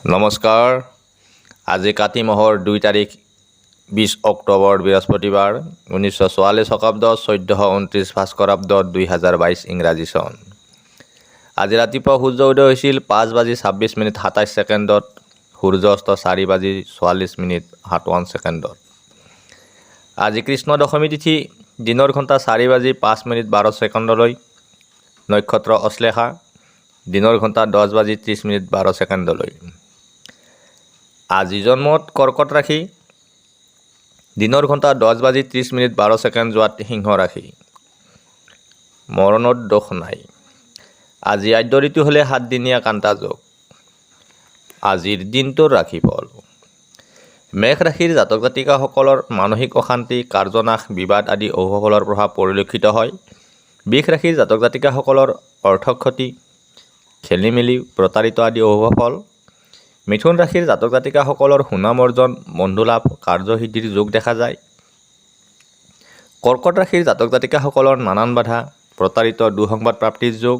নমস্কাৰ। আজি কাতি মাহৰ 2 তাৰিখ 20 অক্টোবৰ বৃহস্পতিবাৰ 1944 শকাব্দ 1429 ভাস্কৰাব্দ 2022 ইংৰাজী চন। আজি ৰাতিপুৱা সূৰ্য উদয় হৈছিল 5:26:27 সূৰ্য অস্ত 4:44:57 আজি কৃষ্ণ দশমী তিথি দিনৰ ঘণ্টা 4:05:12 নক্ষত্ৰ অশ্লেষা দিনৰ ঘণ্টা 10:30:12 আজি জন্মত কৰ্কট ৰাশি দিনৰ ঘণ্টা 10:30:12 যোৱাত সিংহ ৰাশি মৰণত দোষ নাই। আজি আদ্য ঋতু হ'লে 7 দিনীয়া কান্তা যোগ। আজিৰ দিনটোৰ ৰাশিফল। মেঘ ৰাশিৰ জাতক জাতিকাসকলৰ মানসিক অশান্তি, কাৰ্যনাশ, বিবাদ আদি অশুভফলৰ প্ৰভাৱ পৰিলক্ষিত হয়। বৃষ ৰাশিৰ জাতক জাতিকাসকলৰ অৰ্থক্ষতি, খেলিমেলি, প্ৰতাৰিত আদি অশুভফল। মিথুন ৰাশিৰ জাতক জাতিকাসকলৰ সুনাম অৰ্জন, বন্ধুলাভ, কাৰ্যসিদ্ধিৰ যোগ দেখা যায়। কৰ্কট ৰাশিৰ জাতক জাতিকাসকলৰ নানান বাধা, প্ৰতাৰিত, দুঃসংবাদ প্ৰাপ্তিৰ যোগ।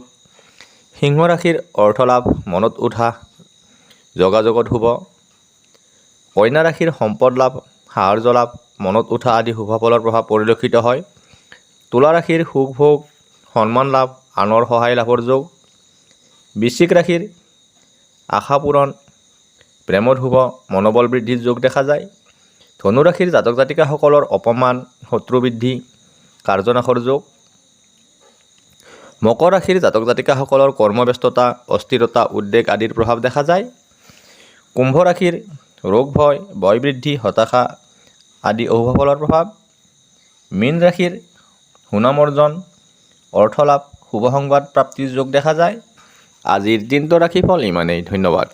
সিংহ ৰাশিৰ অৰ্থলাভ, মনত উৎসাহ, যোগাযোগত শুভ। কন্যা ৰাশিৰ সম্পদ লাভ, সাহাৰ্য লাভ, মনত উৎসাহ আদি শুভফলৰ প্ৰভাৱ পৰিলক্ষিত হয়। তুলা ৰাশিৰ সুখ ভোগ, সন্মান লাভ, আনৰ সহায় লাভৰ যোগ। বৃশ্চিক ৰাশিৰ আশা পূৰণ, প্ৰেমত শুভ, মনোবল বৃদ্ধিৰ যোগ দেখা যায়। ধনু ৰাশিৰ জাতক জাতিকাসকলৰ অপমান, শত্ৰু বৃদ্ধি, কাৰ্যনাশৰ যোগ। মকৰ ৰাশিৰ জাতক জাতিকাসকলৰ কৰ্মব্যস্ততা, অস্থিৰতা, উদ্বেগ আদিৰ প্ৰভাৱ দেখা যায়। কুম্ভ ৰাশিৰ ৰোগ ভয়, বয় বৃদ্ধি, হতাশা আদি অশুভফলৰ প্ৰভাৱ। মীন ৰাশিৰ সুনাম অৰ্জন, অৰ্থলাভ, শুভ সংবাদ প্ৰাপ্তিৰ যোগ দেখা যায়। আজিৰ দিনটোৰ ৰাশিফল ইমানেই। ধন্যবাদ।